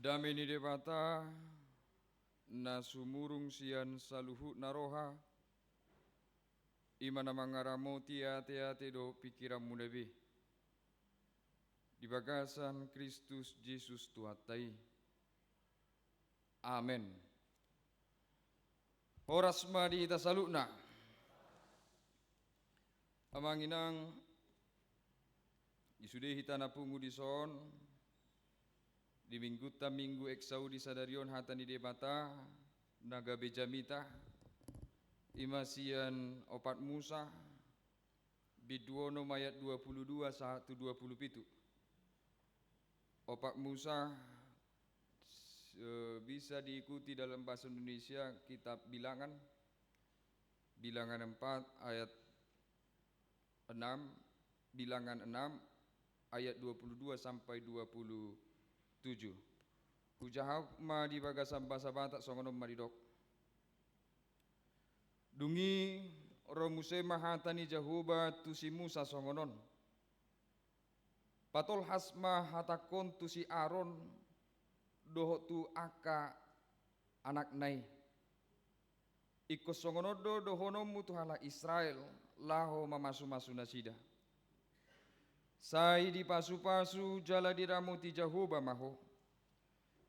Damini debata na sumurung sian saluhut naroha imana mangaramo ate do pikiranmu lebih di bagasan Kristus Yesus Tuhatai. Amen. Horas madi ita salukna amanginang isudehi tanah pungu di son di minggu eksau di sadarion hatan di debata naga bejamita imasian opat Musa biduono mayat 22 1 27 opat Musa bisa diikuti dalam bahasa Indonesia kitab bilangan 4 ayat 6 bilangan 6 ayat 22 sampai 27. Hujahap ma di bagasan bahasa Batak songonom maridok. Dungi romuse mahatani Jahoba tusi Musa songonon. Patol hasma hatakon tusi Aaron doho tu aka anak nai. Ikos songonodo dohonom mutuhala Israel laho mamasu-masu nasida. Sai di pasu-pasu jala diramuti Jahoba maho.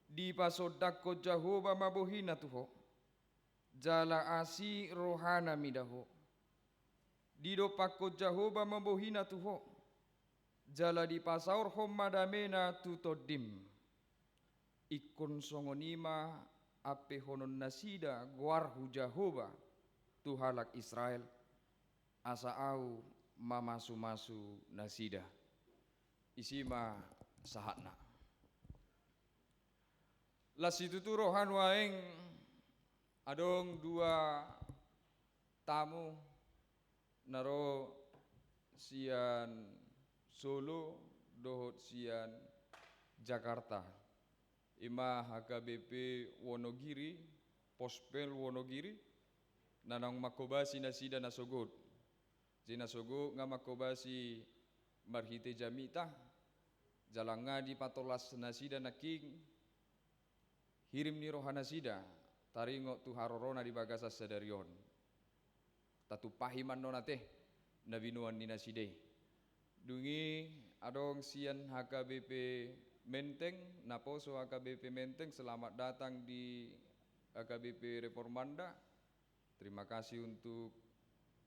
Di pasodako Jahoba mabohina tuho. Jala asi rohana midaho. Di dopako Jahoba mabohina tuho. Jala di pasaur homadamena tutodim. Ikon songonima ape honon nasida guarhu Jahoba tuhalak Israel. Asa au mamasu-masu nasida. Isima sahatna. Lasitu tu rohan waeng adong dua tamu naro sian Solo dohot sian Jakarta. Ima HKBP Wonogiri, Pospel Wonogiri, nanang makobasi nasida nasogod. Jina sogo nga makobasi marhite jamita, jalanga di patolas nasida naking, hirim ni rohana sida, taringo tu harorona di bagasa sadarion. Tatu pahiman nonate, nabinuan ni naside. Dungi adong sian HKBP Menteng, naposo HKBP Menteng, selamat datang di HKBP Reformanda. Terima kasih untuk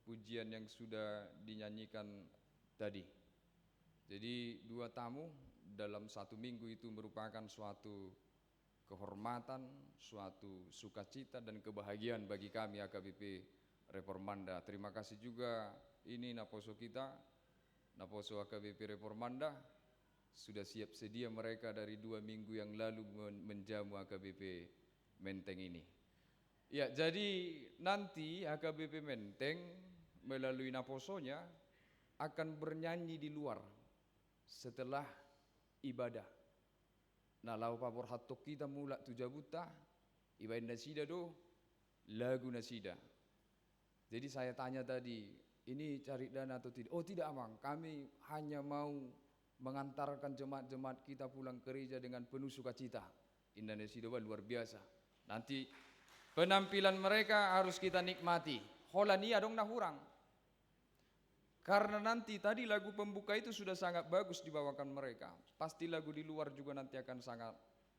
pujian yang sudah dinyanyikan tadi. Jadi dua tamu dalam satu minggu itu merupakan suatu kehormatan, suatu sukacita dan kebahagiaan bagi kami HKBP Reformanda. Terima kasih juga ini naposo kita, naposo HKBP Reformanda. Sudah siap sedia mereka dari 2 minggu yang lalu menjamu HKBP Menteng ini. Ya, jadi nanti HKBP Menteng melalui naposonya akan bernyanyi di luar setelah ibadah. Nah, lau pabor hatok kita mula 7 buta, ibadah nasida do, lagu nasida. Jadi saya tanya tadi, ini cari dana atau tidak? Oh tidak Amang, kami hanya mau mengantarkan jemaat-jemaat kita pulang ke gereja dengan penuh sukacita. Indonesia luar biasa. Nanti penampilan mereka harus kita nikmati. Holania dong nahurang. Karena nanti tadi lagu pembuka itu sudah sangat bagus dibawakan mereka. Pasti lagu di luar juga nanti akan sangat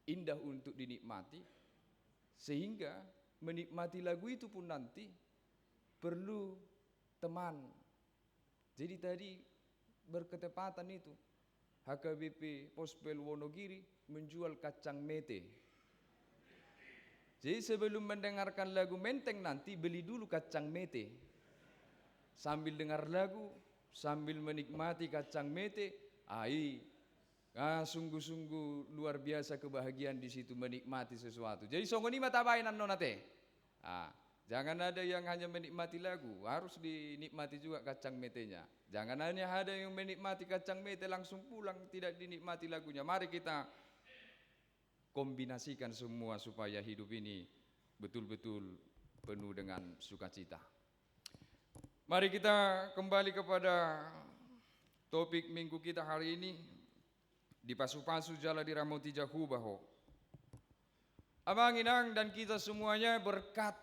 indah untuk dinikmati. Sehingga menikmati lagu itu pun nanti perlu teman. Jadi tadi berketepatan itu. HKBP Pospel Wonogiri menjual kacang mete. Jadi sebelum mendengarkan lagu Menteng nanti beli dulu kacang mete. Sambil dengar lagu, sambil menikmati kacang mete, sungguh-sungguh luar biasa kebahagiaan di situ menikmati sesuatu. Jadi songoni mata bainan nonate. Jangan ada yang hanya menikmati lagu, harus dinikmati juga kacang metenya. Jangan hanya ada yang menikmati kacang mete langsung pulang tidak dinikmati lagunya. Mari kita kombinasikan semua supaya hidup ini betul-betul penuh dengan sukacita. Mari kita kembali kepada topik minggu kita hari ini. Di pasu-pasu jala diramoti Jahoba ho. Abang Inang dan kita semuanya, berkat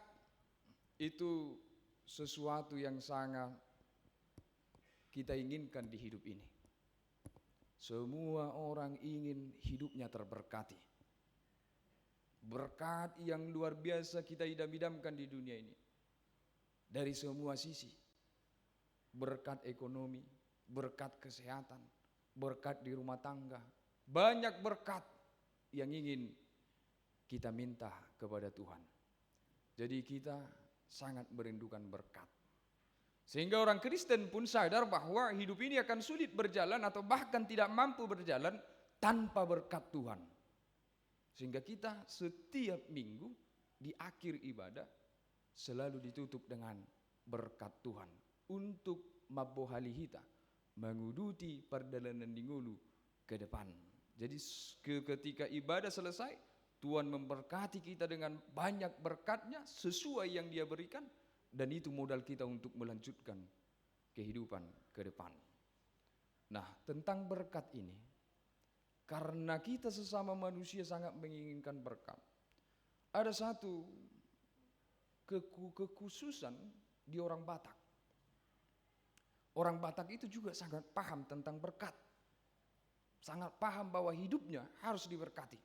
itu sesuatu yang sangat kita inginkan di hidup ini. Semua orang ingin hidupnya terberkati. Berkat yang luar biasa kita idam-idamkan di dunia ini. Dari semua sisi. Berkat ekonomi, berkat kesehatan, berkat di rumah tangga. Banyak berkat yang ingin kita minta kepada Tuhan. Jadi kita sangat merindukan berkat. Sehingga orang Kristen pun sadar bahwa hidup ini akan sulit berjalan atau bahkan tidak mampu berjalan tanpa berkat Tuhan. Sehingga kita setiap minggu di akhir ibadah selalu ditutup dengan berkat Tuhan untuk mabohalihita menguduti perjalanan dingulu ke depan. Jadi ketika ibadah selesai, Tuhan memberkati kita dengan banyak berkatnya sesuai yang Dia berikan. Dan itu modal kita untuk melanjutkan kehidupan ke depan. Nah, tentang berkat ini, karena kita sesama manusia sangat menginginkan berkat, ada satu kekhususan di orang Batak. Orang Batak itu juga sangat paham tentang berkat. Sangat paham bahwa hidupnya harus diberkati.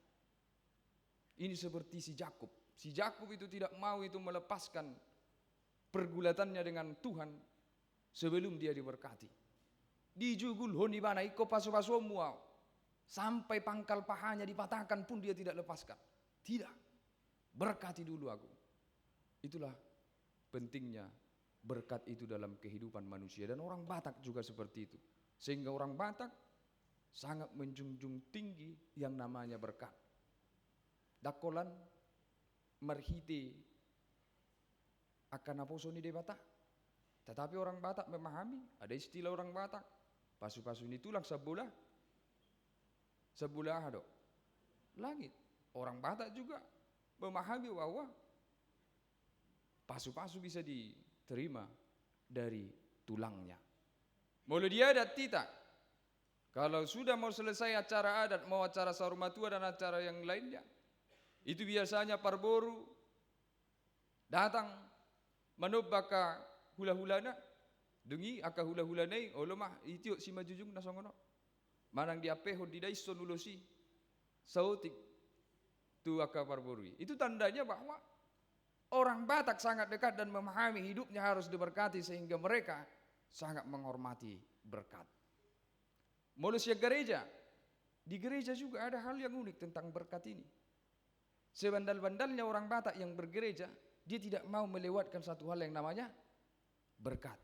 Ini seperti si Jakub. Si Jakub itu tidak mau itu melepaskan pergulatannya dengan Tuhan sebelum dia diberkati. Dijugul honi bana iko pasu-pasu semua sampai pangkal pahanya dipatahkan pun dia tidak lepaskan. Tidak. Berkati dulu aku. Itulah pentingnya berkat itu dalam kehidupan manusia, dan orang Batak juga seperti itu. Sehingga orang Batak sangat menjunjung tinggi yang namanya berkat. Dakolan marhite akan aposoni de Batak. Tetapi orang Batak memahami, ada istilah orang Batak, pasu-pasu ini tulang sebelah hado langit. Orang Batak juga memahami bahwa pasu-pasu bisa diterima dari tulangnya. Mulai dia adat tidak. Kalau sudah mau selesai acara adat, mau acara sarumatua dan acara yang lainnya, itu biasanya parboru datang manubaka hula-hulana dengi aka hula-hulanai olomah itiok si majujung nasongono manang diapeho di daison ulosi sautik tu aka parborui. Itu tandanya bahwa orang Batak sangat dekat dan memahami hidupnya harus diberkati, sehingga mereka sangat menghormati berkat. Manusia gereja, di gereja juga ada hal yang unik tentang berkat ini. Sebandal-bandalnya orang Batak yang bergereja, dia tidak mau melewatkan satu hal yang namanya berkat.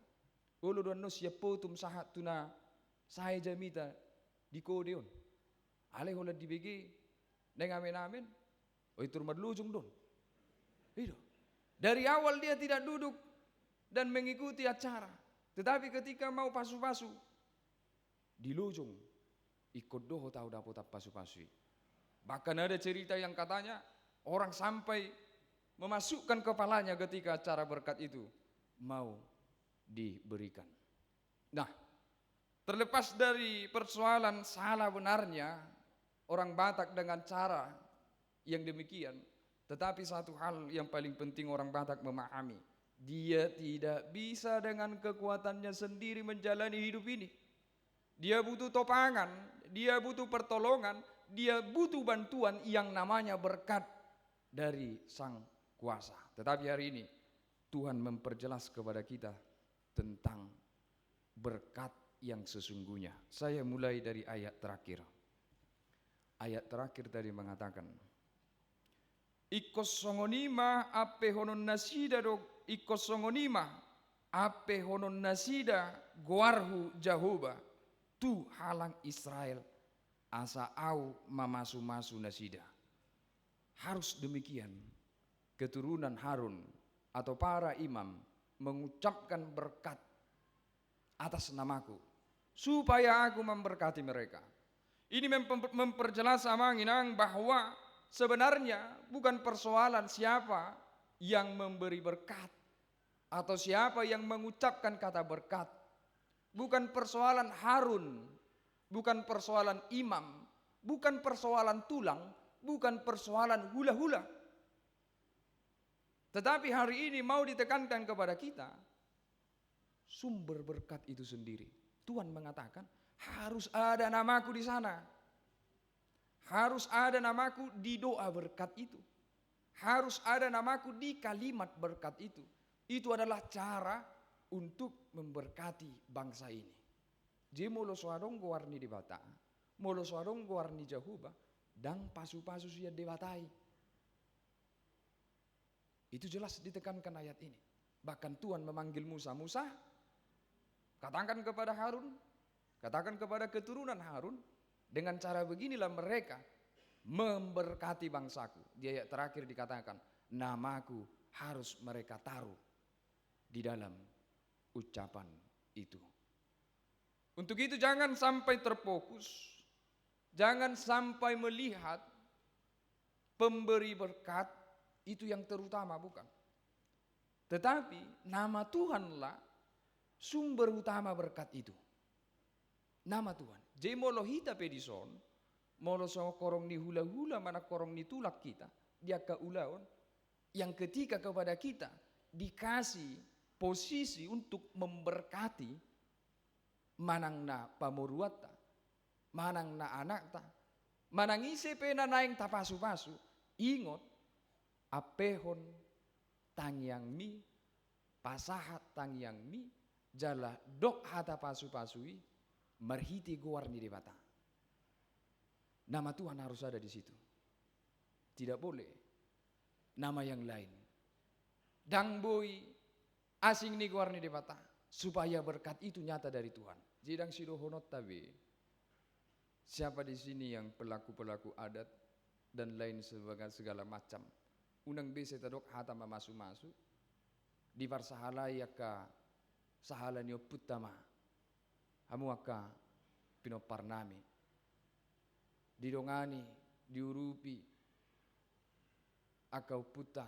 Ulu don nos ya potum sahat tuna saya jamita di kodeon. Ale hola di BG neng amen. Oh itu rumah lujung don. Itu. Dari awal dia tidak duduk dan mengikuti acara. Tetapi ketika mau pasu-pasu di lujung ikut doho tahu dapat pasu-pasu. Bahkan ada cerita yang katanya orang sampai memasukkan kepalanya ketika acara berkat itu mau diberikan. Nah, terlepas dari persoalan salah benarnya orang Batak dengan cara yang demikian, tetapi satu hal yang paling penting orang Batak memahami, dia tidak bisa dengan kekuatannya sendiri menjalani hidup ini. Dia butuh topangan, dia butuh pertolongan, dia butuh bantuan yang namanya berkat dari Sang Kuasa. Tetapi hari ini Tuhan memperjelas kepada kita tentang berkat yang sesungguhnya. Saya mulai dari ayat terakhir. Ayat terakhir tadi mengatakan, ikosongonima ape honon nasida do ikosongonima ape honon nasida goarhu Jahoba tu halang Israel asa au mamasu-masu nasida. Harus demikian keturunan Harun atau para imam mengucapkan berkat atas namaku supaya aku memberkati mereka. Ini memperjelas Amang Inang bahwa sebenarnya bukan persoalan siapa yang memberi berkat atau siapa yang mengucapkan kata berkat. Bukan persoalan Harun, bukan persoalan imam, bukan persoalan tulang, bukan persoalan hula-hula. Tetapi hari ini mau ditekankan kepada kita, sumber berkat itu sendiri. Tuhan mengatakan, harus ada namaku di sana. Harus ada namaku di doa berkat itu. Harus ada namaku di kalimat berkat itu. Itu adalah cara untuk memberkati bangsa ini. Jadi molo suadong warni di bata, molo suadong warni Jehovah, dan pasu-pasu siya dewatai. Itu jelas ditekankan ayat ini. Bahkan Tuhan memanggil Musa, Musa, katakan kepada Harun, katakan kepada keturunan Harun, dengan cara beginilah mereka memberkati bangsaku. Di ayat terakhir dikatakan, namaku harus mereka taruh di dalam ucapan itu. Untuk itu jangan sampai terfokus, jangan sampai melihat pemberi berkat itu yang terutama, bukan. Tetapi nama Tuhanlah sumber utama berkat itu. Nama Tuhan. Jadi molo hita pedison, molo so korong ni hula-hula mana korong ni tulak kita, dia ke ulaon, yang ketika kepada kita dikasih posisi untuk memberkati manang na pamuruata, manang na anak ta, manang ise pena naing tapasu-pasu, ingot, apehon tangyang mi, pasahat tangyang mi, jala dok hata pasu-pasui, marhiti guarni di bata. Nama Tuhan harus ada di situ. Tidak boleh nama yang lain. Dang boy asing ni guarni di bata, supaya berkat itu nyata dari Tuhan. Jidang sidohonot tabe. Siapa di sini yang pelaku-pelaku adat dan lain sebagainya segala macam, unang bese tadok hata mamasu-masu di parsahalaya ka sahala niyo putama hamu aka pinoparnami didongani diurupi akau puta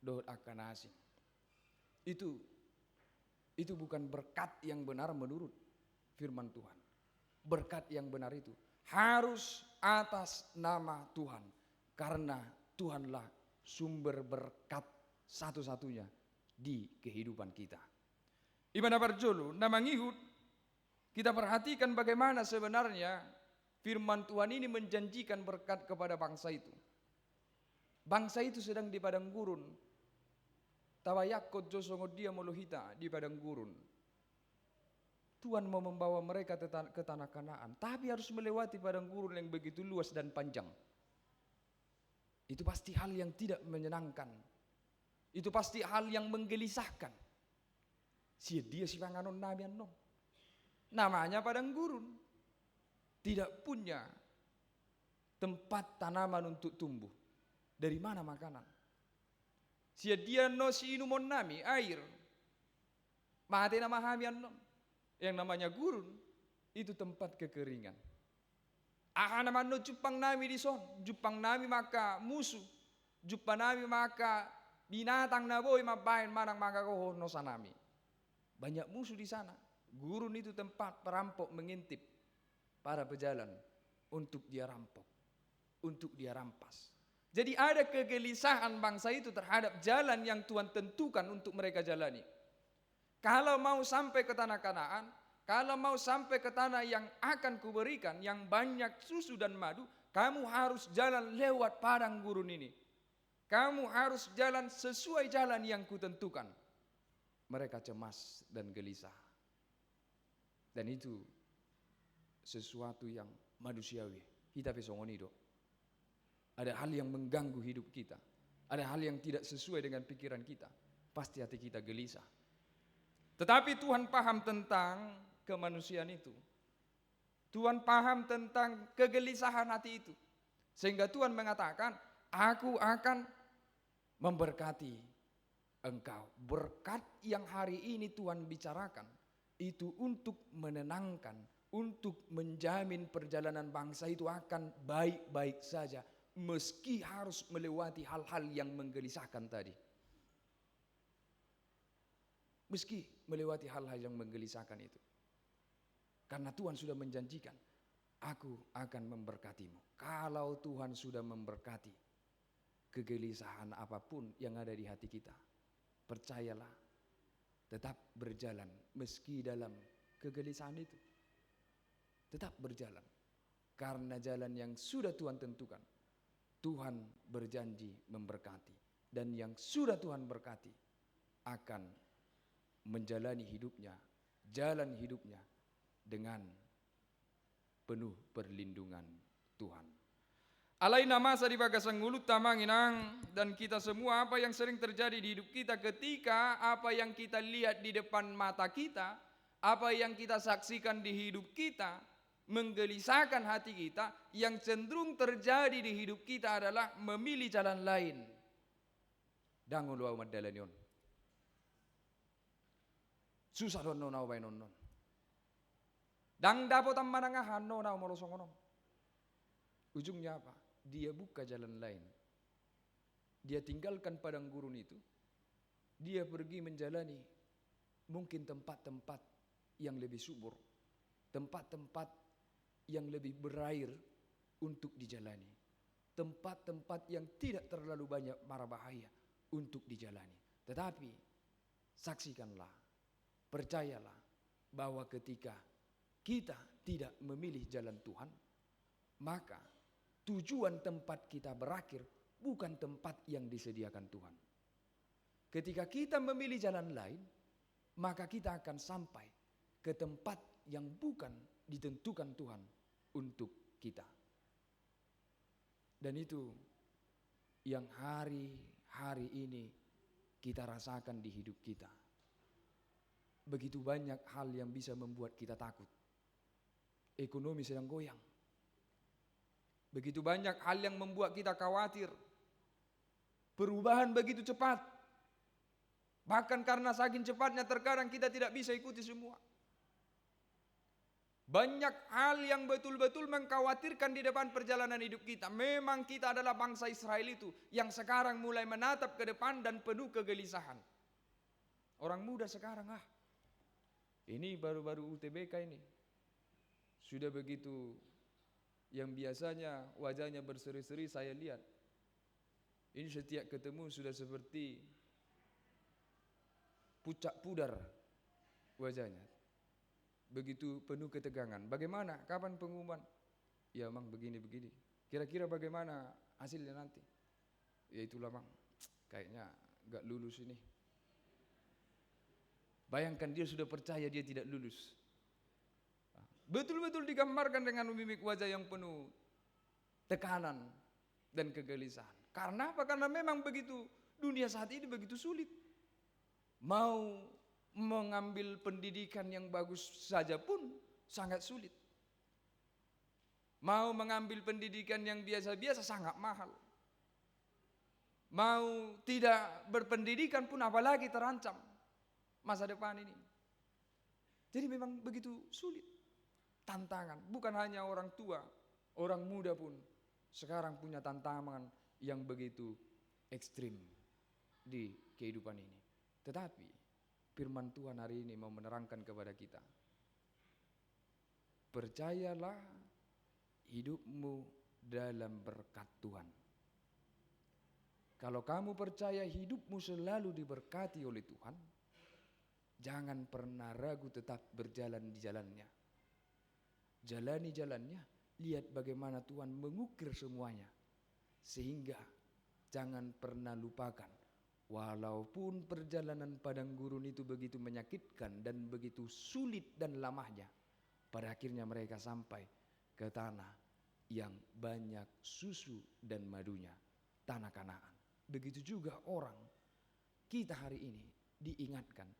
dohot akanasi. Itu bukan berkat yang benar menurut firman Tuhan. Berkat yang benar itu harus atas nama Tuhan, karena Tuhanlah sumber berkat satu-satunya di kehidupan kita. Ibana Barjolo, nama ngihut, kita perhatikan bagaimana sebenarnya firman Tuhan ini menjanjikan berkat kepada bangsa itu. Bangsa itu sedang di padang gurun. Tawayakot josongo dia molohita di padang gurun. Tuhan mau membawa mereka ke tanah Kanaan, tapi harus melewati padang gurun yang begitu luas dan panjang. Itu pasti hal yang tidak menyenangkan. Itu pasti hal yang menggelisahkan. Dia si panganon namian no. Namanya padang gurun. Tidak punya tempat tanaman untuk tumbuh. Dari mana makanan? Dia no si inumon nami air. Mati nama hamian no. Yang namanya gurun itu tempat kekeringan. Naman no jupang nami di son, jupang nami maka musuh, jupang nami maka binatang na boy mabain manang maka kohon no sanami. Banyak musuh di sana. Gurun itu tempat perampok mengintip para pejalan untuk dia rampok, untuk dia rampas. Jadi ada kegelisahan bangsa itu terhadap jalan yang Tuhan tentukan untuk mereka jalani. Kalau mau sampai ke tanah Kanaan, kalau mau sampai ke tanah yang akan kuberikan, yang banyak susu dan madu, kamu harus jalan lewat padang gurun ini. Kamu harus jalan sesuai jalan yang kutentukan. Mereka cemas dan gelisah. Dan itu sesuatu yang manusiawi. Kita pesongonido. Ada hal yang mengganggu hidup kita. Ada hal yang tidak sesuai dengan pikiran kita. Pasti hati kita gelisah. Tetapi Tuhan paham tentang kemanusiaan itu. Tuhan paham tentang kegelisahan hati itu. Sehingga Tuhan mengatakan, aku akan memberkati engkau. Berkat yang hari ini Tuhan bicarakan, itu untuk menenangkan, untuk menjamin perjalanan bangsa itu akan baik-baik saja. Meski harus melewati hal-hal yang menggelisahkan tadi. Meski melewati hal-hal yang menggelisahkan itu. Karena Tuhan sudah menjanjikan, aku akan memberkatimu. Kalau Tuhan sudah memberkati, kegelisahan apapun yang ada di hati kita. Percayalah, tetap berjalan meski dalam kegelisahan itu. Tetap berjalan. Karena jalan yang sudah Tuhan tentukan, Tuhan berjanji memberkati. Dan yang sudah Tuhan berkati akan menjalani hidupnya, jalan hidupnya dengan penuh perlindungan Tuhan. Alai nama sadi bagasang ulut tamanginang, dan kita semua apa yang sering terjadi di hidup kita ketika apa yang kita lihat di depan mata kita, apa yang kita saksikan di hidup kita menggelisahkan hati kita, yang cenderung terjadi di hidup kita adalah memilih jalan lain. Dangun luau madalanion. Susah don nonau bae non. Dang dapat manangahan nonau molosongono. Ujungnya apa? Dia buka jalan lain. Dia tinggalkan padang gurun itu. Dia pergi menjalani mungkin tempat-tempat yang lebih subur, tempat-tempat yang lebih berair untuk dijalani, tempat-tempat yang tidak terlalu banyak mara bahaya untuk dijalani. Tetapi saksikanlah, percayalah bahwa ketika kita tidak memilih jalan Tuhan, maka tujuan tempat kita berakhir bukan tempat yang disediakan Tuhan. Ketika kita memilih jalan lain, maka kita akan sampai ke tempat yang bukan ditentukan Tuhan untuk kita. Dan itu yang hari-hari ini kita rasakan di hidup kita. Begitu banyak hal yang bisa membuat kita takut. Ekonomi sedang goyang. Begitu banyak hal yang membuat kita khawatir. Perubahan begitu cepat. Bahkan karena saking cepatnya terkadang kita tidak bisa ikuti semua. Banyak hal yang betul-betul mengkhawatirkan di depan perjalanan hidup kita. Memang kita adalah bangsa Israel itu yang sekarang mulai menatap ke depan dan penuh kegelisahan. Orang muda sekarang ini baru-baru UTBK ini. Sudah begitu yang biasanya wajahnya berseri-seri saya lihat. Ini setiap ketemu sudah seperti pucak pudar wajahnya. Begitu penuh ketegangan. Bagaimana? Kapan pengumuman? Ya mang begini-begini. Kira-kira bagaimana hasilnya nanti? Ya itulah mang, kayaknya gak lulus ini. Bayangkan dia sudah percaya dia tidak lulus. Betul-betul digambarkan dengan mimik wajah yang penuh tekanan dan kegelisahan. Karena apa? Karena memang begitu dunia saat ini begitu sulit. Mau mengambil pendidikan yang bagus saja pun sangat sulit. Mau mengambil pendidikan yang biasa-biasa sangat mahal. Mau tidak berpendidikan pun apalagi terancam masa depan ini. Jadi memang begitu sulit. Tantangan, bukan hanya orang tua, orang muda pun sekarang punya tantangan yang begitu ekstrim di kehidupan ini. Tetapi firman Tuhan hari ini mau menerangkan kepada kita. Percayalah hidupmu dalam berkat Tuhan. Kalau kamu percaya hidupmu selalu diberkati oleh Tuhan, jangan pernah ragu, tetap berjalan di jalannya. Jalani jalannya, lihat bagaimana Tuhan mengukir semuanya. Sehingga jangan pernah lupakan, walaupun perjalanan padang gurun itu begitu menyakitkan dan begitu sulit dan lamanya, pada akhirnya mereka sampai ke tanah yang banyak susu dan madunya, tanah Kanaan. Begitu juga orang kita hari ini diingatkan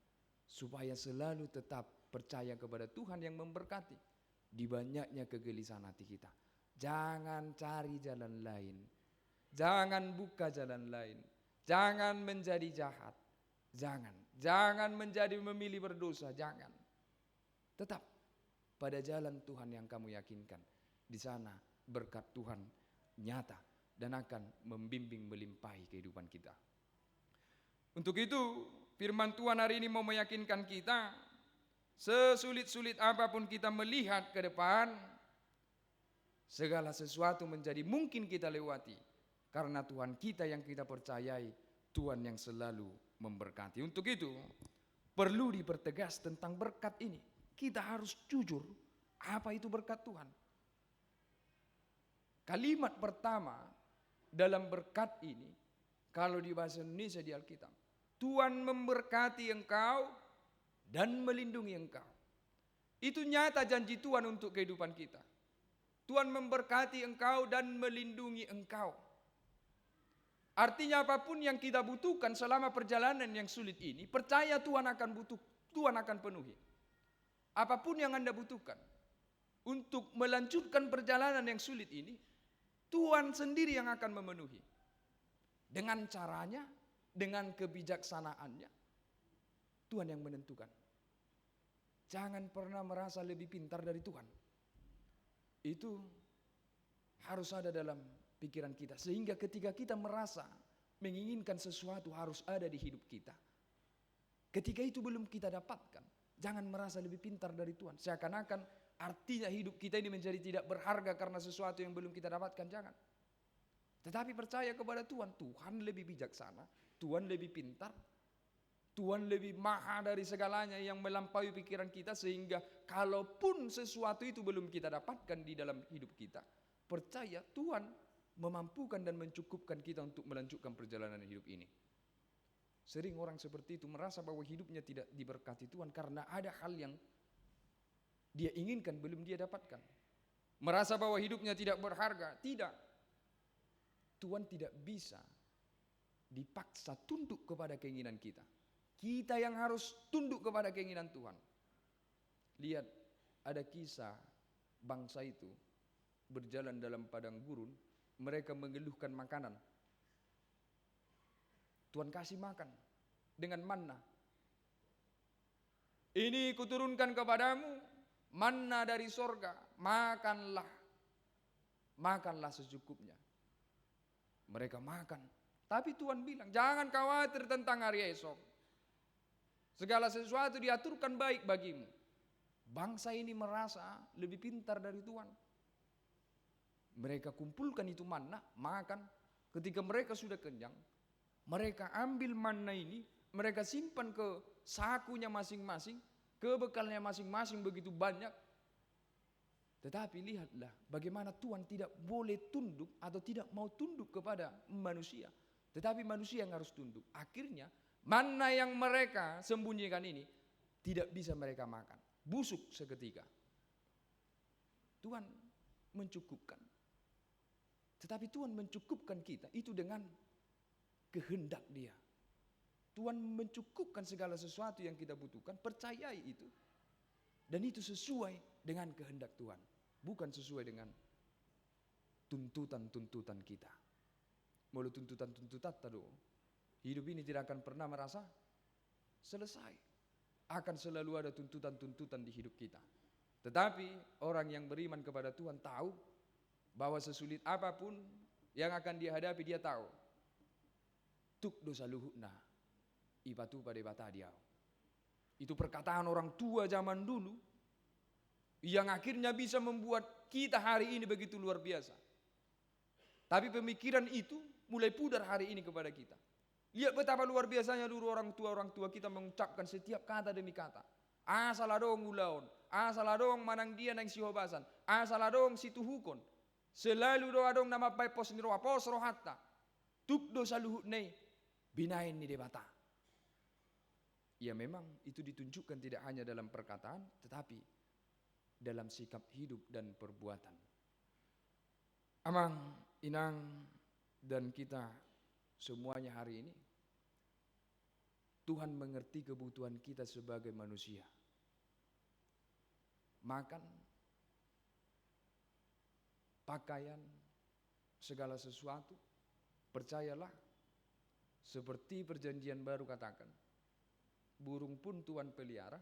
supaya selalu tetap percaya kepada Tuhan yang memberkati. Di banyaknya kegelisahan hati kita, jangan cari jalan lain, jangan buka jalan lain, jangan menjadi jahat, jangan menjadi memilih berdosa, jangan. Tetap pada jalan Tuhan yang kamu yakinkan. Di sana berkat Tuhan nyata dan akan membimbing melimpahi kehidupan kita. Untuk itu firman Tuhan hari ini mau meyakinkan kita, sesulit-sulit apapun kita melihat ke depan, segala sesuatu menjadi mungkin kita lewati Karena Tuhan kita yang kita percayai, Tuhan yang selalu memberkati. Untuk itu perlu dipertegas tentang berkat ini. Kita harus jujur apa itu berkat Tuhan. Kalimat pertama dalam berkat ini, kalau di bahasa Indonesia di Alkitab, Tuhan memberkati engkau dan melindungi engkau. Itu nyata janji Tuhan untuk kehidupan kita. Tuhan memberkati engkau dan melindungi engkau. Artinya apapun yang kita butuhkan selama perjalanan yang sulit ini, percaya Tuhan akan penuhi. Apapun yang Anda butuhkan untuk melanjutkan perjalanan yang sulit ini, Tuhan sendiri yang akan memenuhi. Dengan caranya, dengan kebijaksanaannya, Tuhan yang menentukan. Jangan pernah merasa lebih pintar dari Tuhan. Itu harus ada dalam pikiran kita. Sehingga ketika kita merasa menginginkan sesuatu harus ada di hidup kita. Ketika itu belum kita dapatkan, jangan merasa lebih pintar dari Tuhan. Seakan-akan artinya hidup kita ini menjadi tidak berharga karena sesuatu yang belum kita dapatkan. Jangan. Tetapi percaya kepada Tuhan. Tuhan lebih bijaksana, Tuhan lebih pintar, Tuhan lebih maha dari segalanya yang melampaui pikiran kita. Sehingga kalaupun sesuatu itu belum kita dapatkan di dalam hidup kita, percaya Tuhan memampukan dan mencukupkan kita untuk melanjutkan perjalanan hidup ini. Sering orang seperti itu merasa bahwa hidupnya tidak diberkati Tuhan karena ada hal yang dia inginkan belum dia dapatkan. Merasa bahwa hidupnya tidak berharga. Tidak. Tuhan tidak bisa dipaksa tunduk kepada keinginan kita. Kita yang harus tunduk kepada keinginan Tuhan. Lihat, ada kisah bangsa itu berjalan dalam padang gurun. Mereka mengeluhkan makanan. Tuhan kasih makan dengan manna. Ini kuturunkan kepadamu manna dari sorga. Makanlah. Makanlah secukupnya. Mereka makan. Tapi Tuhan bilang, jangan khawatir tentang hari esok. Segala sesuatu diaturkan baik bagimu. Bangsa ini merasa lebih pintar dari Tuhan. Mereka kumpulkan itu manna, makan. Ketika mereka sudah kenyang, mereka ambil manna ini, mereka simpan ke sakunya masing-masing, ke bekalnya masing-masing begitu banyak. Tetapi lihatlah bagaimana Tuhan tidak boleh tunduk atau tidak mau tunduk kepada manusia. Tetapi manusia yang harus tunduk. Akhirnya manna yang mereka sembunyikan ini tidak bisa mereka makan. Busuk seketika. Tuhan mencukupkan. Tetapi Tuhan mencukupkan kita itu dengan kehendak Dia. Tuhan mencukupkan segala sesuatu yang kita butuhkan, percayai itu. Dan itu sesuai dengan kehendak Tuhan, bukan sesuai dengan tuntutan-tuntutan kita. Mulut tuntutan-tuntutan tadi, hidup ini tidak akan pernah merasa selesai. Akan selalu ada tuntutan-tuntutan di hidup kita. Tetapi orang yang beriman kepada Tuhan tahu bahwa sesulit apapun yang akan dihadapi, dia tahu. Tuk dosa luhutna, ibatu pada bata dia. Itu perkataan orang tua zaman dulu yang akhirnya bisa membuat kita hari ini begitu luar biasa. Tapi pemikiran itu mulai pudar hari ini kepada kita. Lihat betapa luar biasanya dulu orang tua kita mengucapkan setiap kata demi kata. Asaladong ulaon, asaladong manang dia nang sihobasan, asaladong situhukon. Selalu doa dong nama baik pos niro apos rohatta. Tuk dosa luhut nei binain ni debata. Ya memang itu ditunjukkan tidak hanya dalam perkataan tetapi dalam sikap hidup dan perbuatan. Amang, inang dan kita semuanya hari ini Tuhan mengerti kebutuhan kita sebagai manusia. Makan, pakaian, segala sesuatu, percayalah, seperti perjanjian baru katakan, burung pun Tuhan pelihara,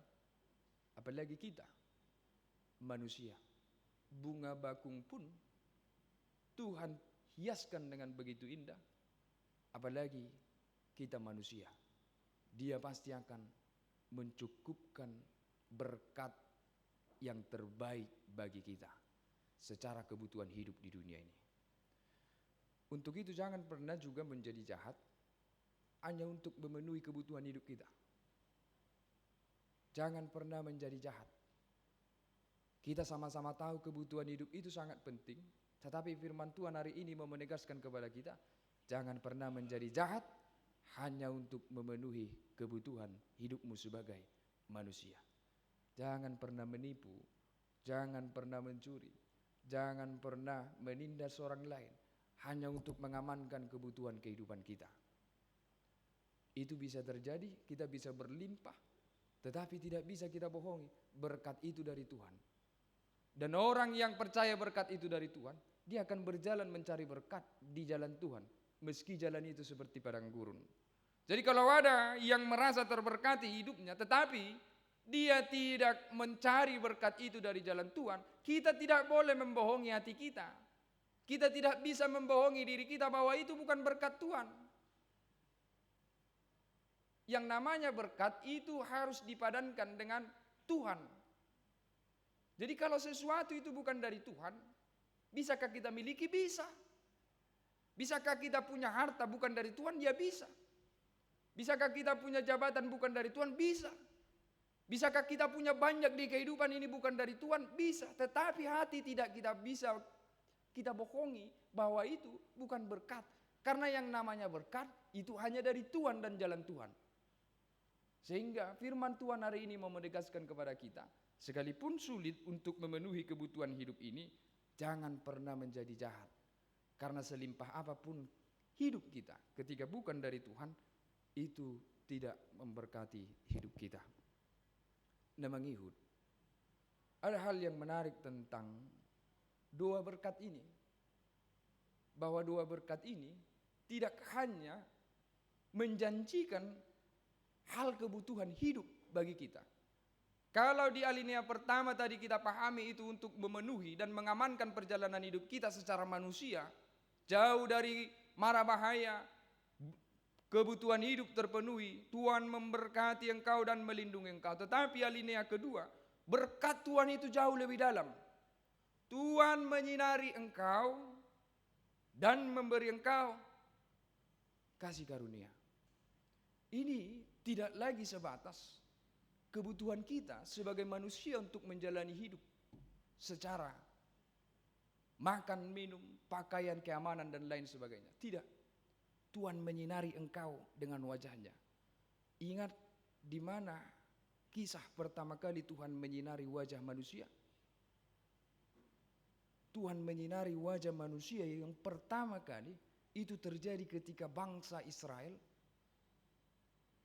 apalagi kita, manusia. Bunga bakung pun Tuhan hiaskan dengan begitu indah, apalagi kita manusia. Dia pasti akan mencukupkan berkat yang terbaik bagi kita secara kebutuhan hidup di dunia ini. Untuk itu jangan pernah juga menjadi jahat hanya untuk memenuhi kebutuhan hidup kita. Jangan pernah menjadi jahat. Kita sama-sama tahu kebutuhan hidup itu sangat penting, tetapi firman Tuhan hari ini mau menegaskan kepada kita, jangan pernah menjadi jahat hanya untuk memenuhi kebutuhan hidupmu sebagai manusia. Jangan pernah menipu, jangan pernah mencuri, jangan pernah menindas orang lain hanya untuk mengamankan kebutuhan kehidupan kita. Itu bisa terjadi, kita bisa berlimpah, tetapi tidak bisa kita bohongi, berkat itu dari Tuhan. Dan orang yang percaya berkat itu dari Tuhan, dia akan berjalan mencari berkat di jalan Tuhan, meski jalan itu seperti padang gurun. Jadi kalau ada yang merasa terberkati hidupnya, tetapi dia tidak mencari berkat itu dari jalan Tuhan, kita tidak boleh membohongi hati kita. Kita tidak bisa membohongi diri kita bahwa itu bukan berkat Tuhan. Yang namanya berkat itu harus dipadankan dengan Tuhan. Jadi kalau sesuatu itu bukan dari Tuhan, bisakah kita miliki? Bisa. Bisakah kita punya harta bukan dari Tuhan? Ya bisa. Bisakah kita punya jabatan bukan dari Tuhan? Bisa. Bisakah kita punya banyak di kehidupan ini bukan dari Tuhan? Bisa. Tetapi hati tidak kita bisa kita bohongi bahwa itu bukan berkat. Karena yang namanya berkat itu hanya dari Tuhan dan jalan Tuhan. Sehingga firman Tuhan hari ini mau menegaskan kepada kita, sekalipun sulit untuk memenuhi kebutuhan hidup ini, jangan pernah menjadi jahat. Karena selimpah apapun hidup kita ketika bukan dari Tuhan, itu tidak memberkati hidup kita. Nah, mengihut, ada hal yang menarik tentang doa berkat ini. Bahwa doa berkat ini tidak hanya menjanjikan hal kebutuhan hidup bagi kita. Kalau di alinea pertama tadi kita pahami itu untuk memenuhi dan mengamankan perjalanan hidup kita secara manusia, jauh dari mara bahaya, kebutuhan hidup terpenuhi, Tuhan memberkati engkau dan melindungi engkau. Tetapi alinea kedua, berkat Tuhan itu jauh lebih dalam. Tuhan menyinari engkau dan memberi engkau kasih karunia. Ini tidak lagi sebatas kebutuhan kita sebagai manusia untuk menjalani hidup secara makan, minum, pakaian, keamanan dan lain sebagainya. Tidak. Tuhan menyinari engkau dengan wajahnya. Ingat di mana kisah pertama kali Tuhan menyinari wajah manusia? Tuhan menyinari wajah manusia yang pertama kali itu terjadi ketika bangsa Israel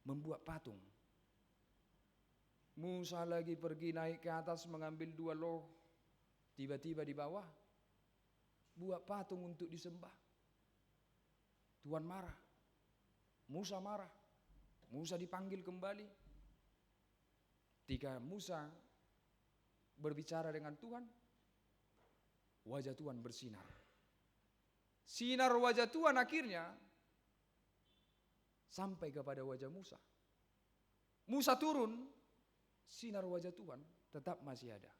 membuat patung. Musa lagi pergi naik ke atas mengambil 2 loh. Tiba-tiba di bawah buat patung untuk disembah. Tuhan marah. Musa marah. Musa dipanggil kembali. Ketika Musa berbicara dengan Tuhan, wajah Tuhan bersinar. Sinar wajah Tuhan akhirnya sampai kepada wajah Musa. Musa turun, sinar wajah Tuhan tetap masih ada.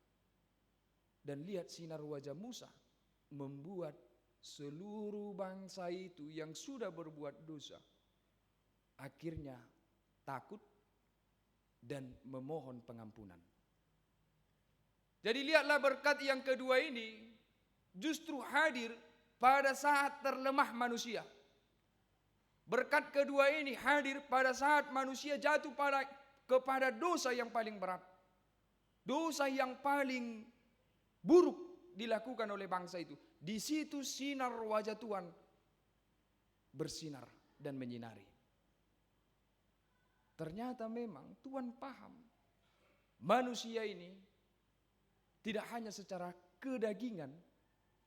Dan lihat sinar wajah Musa membuat seluruh bangsa itu yang sudah berbuat dosa akhirnya takut dan memohon pengampunan. Jadi lihatlah berkat yang kedua ini justru hadir pada saat terlemah manusia. Berkat kedua ini hadir pada saat manusia jatuh kepada dosa yang paling berat. Dosa yang paling buruk dilakukan oleh bangsa itu. Di situ sinar wajah Tuhan bersinar dan menyinari. Ternyata memang Tuhan paham manusia ini tidak hanya secara kedagingan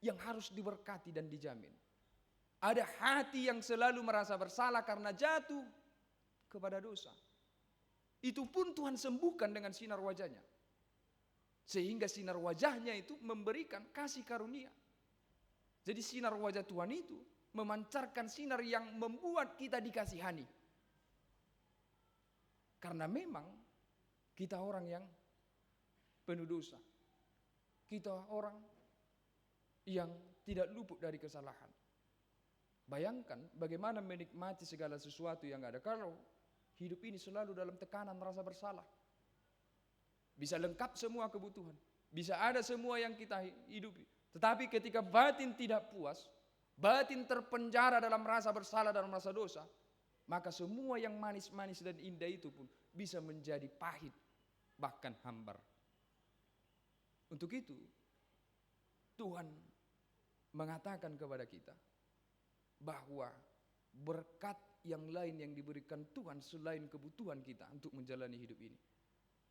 yang harus diberkati dan dijamin. Ada hati yang selalu merasa bersalah karena jatuh kepada dosa. Itu pun Tuhan sembuhkan dengan sinar wajahnya. Sehingga sinar wajahnya itu memberikan kasih karunia. Jadi sinar wajah Tuhan itu memancarkan sinar yang membuat kita dikasihani. Karena memang kita orang yang penuh dosa. Kita orang yang tidak luput dari kesalahan. Bayangkan bagaimana menikmati segala sesuatu yang ada kalau hidup ini selalu dalam tekanan rasa bersalah. Bisa lengkap semua kebutuhan, bisa ada semua yang kita hidupi. Tetapi ketika batin tidak puas, batin terpenjara dalam rasa bersalah dan rasa dosa, maka semua yang manis-manis dan indah itu pun bisa menjadi pahit, bahkan hambar. Untuk itu, Tuhan mengatakan kepada kita bahwa berkat yang lain yang diberikan Tuhan selain kebutuhan kita untuk menjalani hidup ini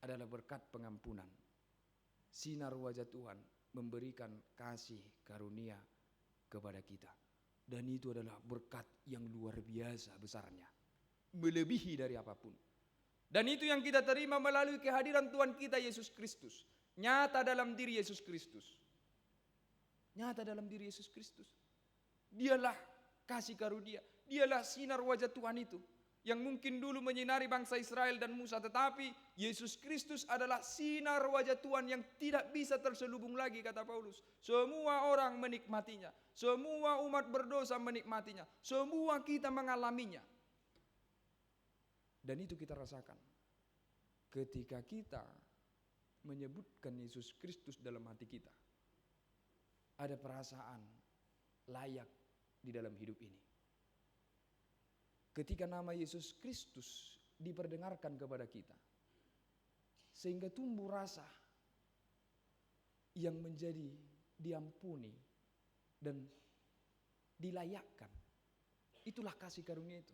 adalah berkat pengampunan. Sinar wajah Tuhan memberikan kasih karunia kepada kita. Dan itu adalah berkat yang luar biasa besarnya. Melebihi dari apapun. Dan itu yang kita terima melalui kehadiran Tuhan kita Yesus Kristus. Nyata dalam diri Yesus Kristus. Nyata dalam diri Yesus Kristus. Dialah kasih karunia. Dialah sinar wajah Tuhan itu. Yang mungkin dulu menyinari bangsa Israel dan Musa. Tetapi Yesus Kristus adalah sinar wajah Tuhan yang tidak bisa terselubung lagi, kata Paulus. Semua orang menikmatinya. Semua umat berdosa menikmatinya. Semua kita mengalaminya. Dan itu kita rasakan. Ketika kita menyebutkan Yesus Kristus dalam hati kita. Ada perasaan layak di dalam hidup ini. Ketika nama Yesus Kristus diperdengarkan kepada kita, sehingga tumbuh rasa yang menjadi diampuni dan dilayakkan. Itulah kasih karunia itu.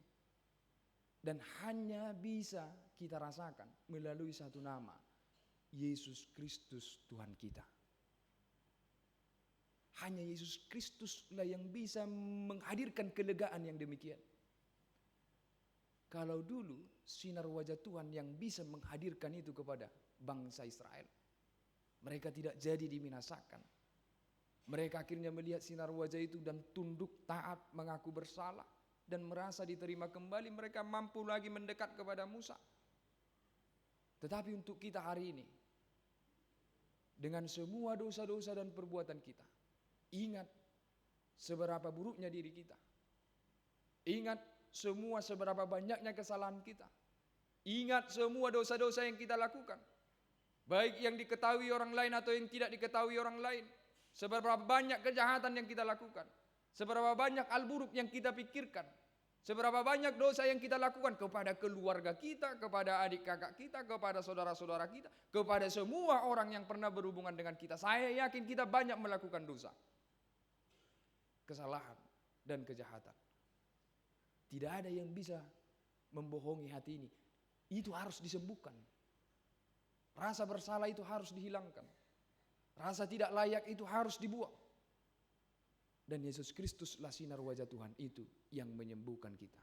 Dan hanya bisa kita rasakan melalui satu nama, Yesus Kristus Tuhan kita. Hanya Yesus Kristuslah yang bisa menghadirkan kelegaan yang demikian. Kalau dulu sinar wajah Tuhan yang bisa menghadirkan itu kepada bangsa Israel, mereka tidak jadi dibinasakan. Mereka akhirnya melihat sinar wajah itu dan tunduk taat, mengaku bersalah dan merasa diterima kembali. Mereka mampu lagi mendekat kepada Musa. Tetapi untuk kita hari ini, dengan semua dosa-dosa dan perbuatan kita, ingat seberapa buruknya diri kita. Ingat semua seberapa banyaknya kesalahan kita. Ingat semua dosa-dosa yang kita lakukan. Baik yang diketahui orang lain atau yang tidak diketahui orang lain. Seberapa banyak kejahatan yang kita lakukan. Seberapa banyak hal buruk yang kita pikirkan. Seberapa banyak dosa yang kita lakukan kepada keluarga kita, kepada adik kakak kita, kepada saudara-saudara kita, kepada semua orang yang pernah berhubungan dengan kita. Saya yakin kita banyak melakukan dosa, kesalahan dan kejahatan. Tidak ada yang bisa membohongi hati ini. Itu harus disembuhkan. Rasa bersalah itu harus dihilangkan. Rasa tidak layak itu harus dibuang. Dan Yesus Kristuslah sinar wajah Tuhan itu yang menyembuhkan kita.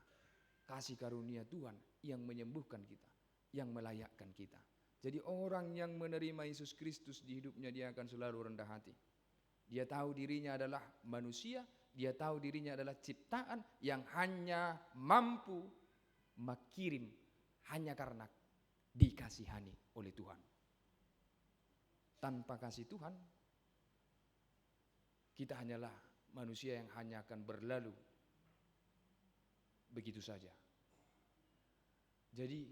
Kasih karunia Tuhan yang menyembuhkan kita, yang melayakkan kita. Jadi orang yang menerima Yesus Kristus di hidupnya, dia akan selalu rendah hati. Dia tahu dirinya adalah manusia. Dia tahu dirinya adalah ciptaan yang hanya mampu mengirim hanya karena dikasihani oleh Tuhan. Tanpa kasih Tuhan, kita hanyalah manusia yang hanya akan berlalu begitu saja. Jadi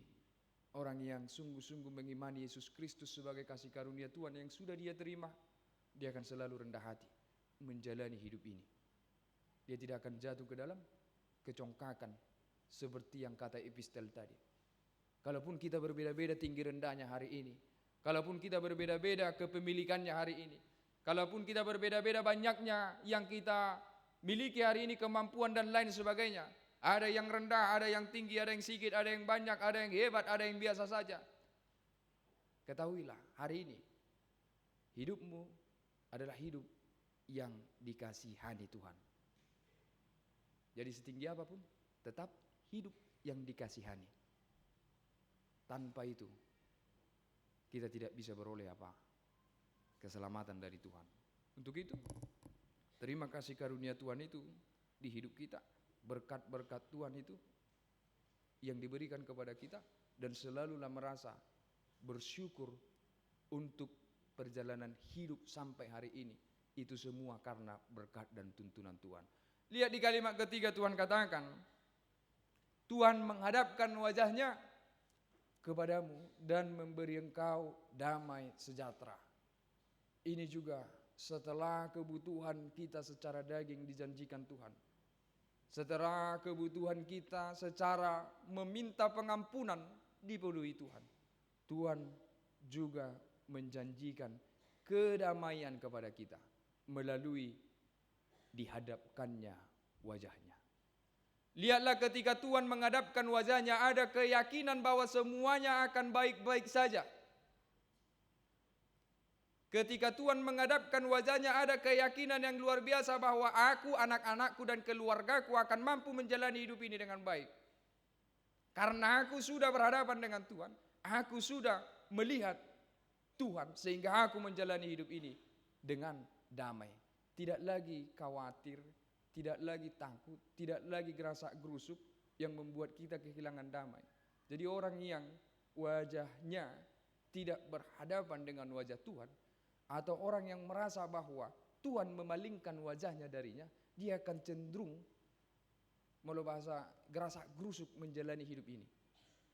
orang yang sungguh-sungguh mengimani Yesus Kristus sebagai kasih karunia Tuhan yang sudah dia terima, dia akan selalu rendah hati menjalani hidup ini. Dia tidak akan jatuh ke dalam kecongkakan seperti yang kata epistel tadi. Kalaupun kita berbeda-beda tinggi rendahnya hari ini, kalaupun kita berbeda-beda kepemilikannya hari ini, kalaupun kita berbeda-beda banyaknya yang kita miliki hari ini, kemampuan dan lain sebagainya, ada yang rendah, ada yang tinggi, ada yang sedikit, ada yang banyak, ada yang hebat, ada yang biasa saja. Ketahuilah hari ini hidupmu adalah hidup yang dikasihani Tuhan. Jadi setinggi apapun, tetap hidup yang dikasihani. Tanpa itu, kita tidak bisa beroleh apa? Keselamatan dari Tuhan. Untuk itu, terima kasih karunia Tuhan itu di hidup kita. Berkat-berkat Tuhan itu yang diberikan kepada kita. Dan selalulah merasa bersyukur untuk perjalanan hidup sampai hari ini. Itu semua karena berkat dan tuntunan Tuhan. Lihat di kalimat ketiga Tuhan katakan, Tuhan menghadapkan wajahnya kepadamu dan memberi engkau damai sejahtera. Ini juga setelah kebutuhan kita secara daging dijanjikan Tuhan. Setelah kebutuhan kita secara meminta pengampunan dipenuhi Tuhan. Tuhan juga menjanjikan kedamaian kepada kita melalui dihadapkannya wajahnya. Lihatlah ketika Tuhan menghadapkan wajahnya, ada keyakinan bahwa semuanya akan baik-baik saja. Ketika Tuhan menghadapkan wajahnya, ada keyakinan yang luar biasa bahwa aku, anak-anakku dan keluargaku akan mampu menjalani hidup ini dengan baik. Karena aku sudah berhadapan dengan Tuhan, aku sudah melihat Tuhan sehingga aku menjalani hidup ini dengan damai. Tidak lagi khawatir, tidak lagi takut, tidak lagi gerasa gerusuk yang membuat kita kehilangan damai. Jadi orang yang wajahnya tidak berhadapan dengan wajah Tuhan, atau orang yang merasa bahwa Tuhan memalingkan wajahnya darinya, dia akan cenderung kalau bahasa gerasa gerusuk menjalani hidup ini.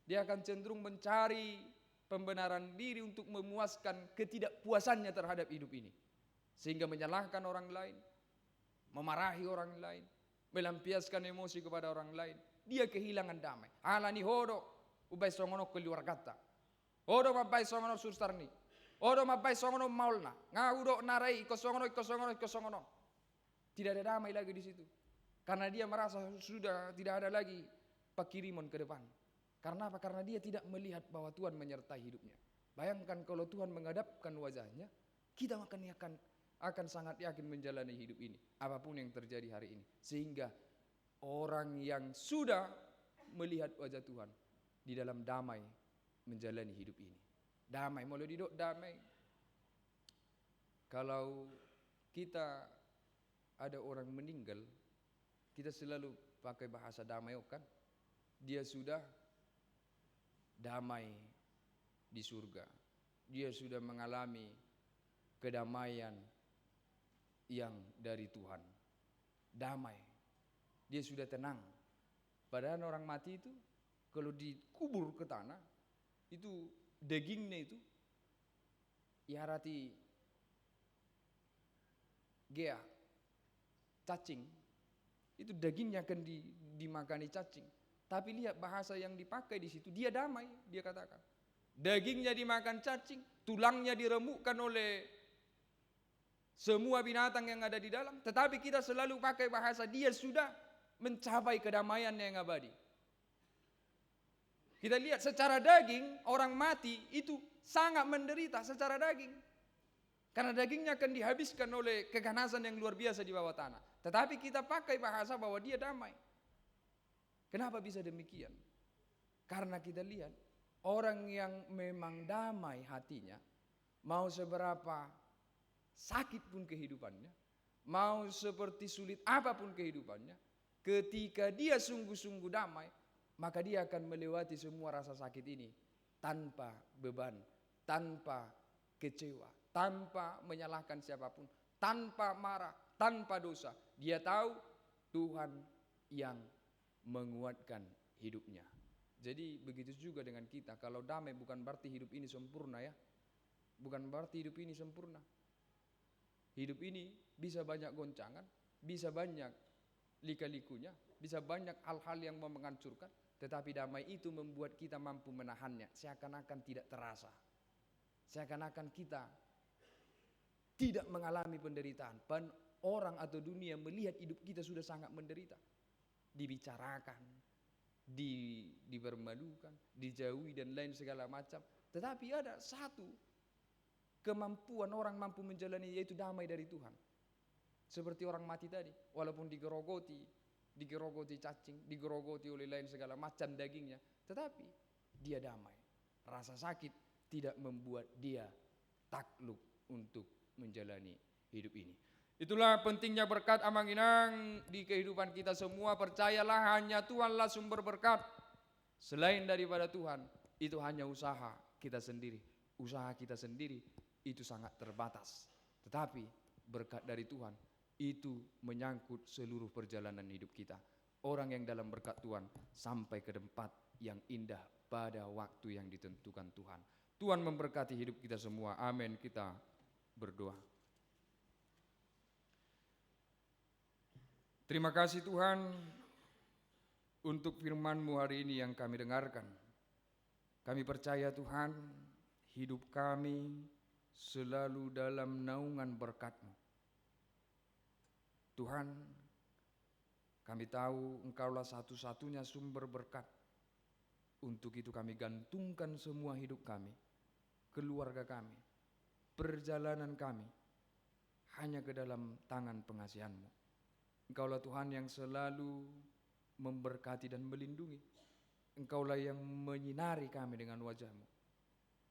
Dia akan cenderung mencari pembenaran diri untuk memuaskan ketidakpuasannya terhadap hidup ini. Sehingga menyalahkan orang lain, memarahi orang lain, melampiaskan emosi kepada orang lain. Dia kehilangan damai. Alani hodo, ubai songono keluar kata. Hodo mabai songono sustarni. Hodo mabai songono maulna. Ngaudo narai kosongono. Tidak ada damai lagi di situ. Karena dia merasa sudah tidak ada lagi pakiriman ke depan. Karena apa? Karena dia tidak melihat bahwa Tuhan menyertai hidupnya. Bayangkan kalau Tuhan menghadapkan wajahnya, kita akan sangat yakin menjalani hidup ini, apapun yang terjadi hari ini. Sehingga orang yang sudah melihat wajah Tuhan di dalam damai menjalani hidup ini. Damai, mau didok damai. Kalau kita ada orang meninggal, kita selalu pakai bahasa damai, kan? Dia sudah damai di surga. Dia sudah mengalami kedamaian yang dari Tuhan. Damai. Dia sudah tenang. Padahal orang mati itu kalau dikubur ke tanah, itu dagingnya itu iharati gea, cacing. Itu dagingnya akan dimakani cacing. Tapi lihat bahasa yang dipakai di situ, dia damai, dia katakan. Dagingnya dimakan cacing, tulangnya diremukkan oleh semua binatang yang ada di dalam. Tetapi kita selalu pakai bahasa dia sudah mencapai kedamaian yang abadi. Kita lihat secara daging, orang mati itu sangat menderita secara daging. Karena dagingnya akan dihabiskan oleh keganasan yang luar biasa di bawah tanah. Tetapi kita pakai bahasa bahwa dia damai. Kenapa bisa demikian? Karena kita lihat orang yang memang damai hatinya, mau seberapa sakit pun kehidupannya, mau seperti sulit apapun kehidupannya, ketika dia sungguh-sungguh damai, maka dia akan melewati semua rasa sakit ini tanpa beban, tanpa kecewa, tanpa menyalahkan siapapun, tanpa marah, tanpa dosa. Dia tahu Tuhan yang menguatkan hidupnya. Jadi begitu juga dengan kita. Kalau damai bukan berarti hidup ini sempurna, ya. Bukan berarti hidup ini sempurna. Hidup ini bisa banyak goncangan, bisa banyak lika-likunya, bisa banyak hal-hal yang menghancurkan. Tetapi damai itu membuat kita mampu menahannya. Seakan-akan tidak terasa. Seakan-akan kita tidak mengalami penderitaan. Orang atau dunia melihat hidup kita sudah sangat menderita. Dibicarakan, dipermalukan, dijauhi dan lain segala macam. Tetapi ada satu kemampuan orang mampu menjalani, yaitu damai dari Tuhan. Seperti orang mati tadi, walaupun digerogoti cacing, digerogoti oleh lain segala macam dagingnya, tetapi dia damai. Rasa sakit tidak membuat dia takluk untuk menjalani hidup ini. Itulah pentingnya berkat Amang-Inang di kehidupan kita semua. Percayalah, hanya Tuhanlah sumber berkat. Selain daripada Tuhan, itu hanya usaha kita sendiri. Usaha kita sendiri itu sangat terbatas. Tetapi berkat dari Tuhan itu menyangkut seluruh perjalanan hidup kita. Orang yang dalam berkat Tuhan sampai ke tempat yang indah pada waktu yang ditentukan Tuhan. Tuhan memberkati hidup kita semua. Amin. Kita berdoa. Terima kasih Tuhan untuk firman-Mu hari ini yang kami dengarkan. Kami percaya Tuhan, hidup kami selalu dalam naungan berkat-Mu. Tuhan, kami tahu Engkaulah satu-satunya sumber berkat. Untuk itu kami gantungkan semua hidup kami, keluarga kami, perjalanan kami, hanya ke dalam tangan pengasihan-Mu. Engkaulah Tuhan yang selalu memberkati dan melindungi. Engkaulah yang menyinari kami dengan wajah-Mu.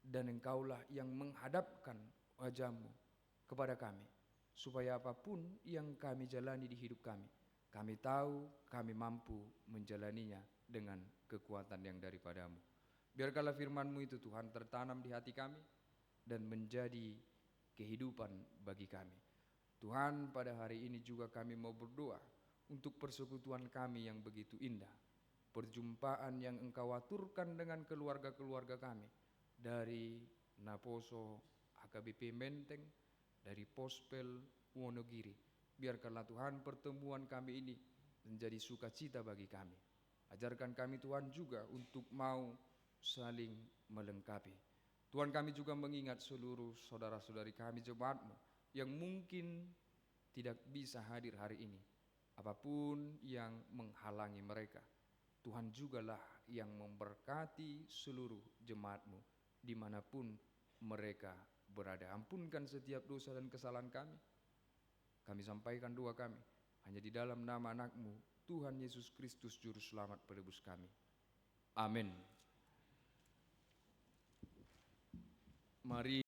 Dan Engkaulah yang menghadapkan wajah-Mu kepada kami. Supaya apapun yang kami jalani di hidup kami tahu kami mampu menjalaninya dengan kekuatan yang daripada-Mu. Biarkanlah firman-Mu itu Tuhan tertanam di hati kami dan menjadi kehidupan bagi kami. Tuhan, pada hari ini juga kami mau berdoa untuk persekutuan kami yang begitu indah. Perjumpaan yang Engkau aturkan dengan keluarga-keluarga kami. Dari Naposo, HKBP Menteng, dari Pospel, Wonogiri. Biarkanlah Tuhan pertemuan kami ini menjadi sukacita bagi kami. Ajarkan kami Tuhan juga untuk mau saling melengkapi. Tuhan, kami juga mengingat seluruh saudara-saudari kami jemaat-Mu yang mungkin tidak bisa hadir hari ini. Apapun yang menghalangi mereka, Tuhan jugalah yang memberkati seluruh jemaat-Mu dimanapun mereka berada. Ampunkan setiap dosa dan kesalahan kami. Kami sampaikan doa kami hanya di dalam nama anak-Mu, Tuhan Yesus Kristus Juru Selamat penebus kami. Amin. Mari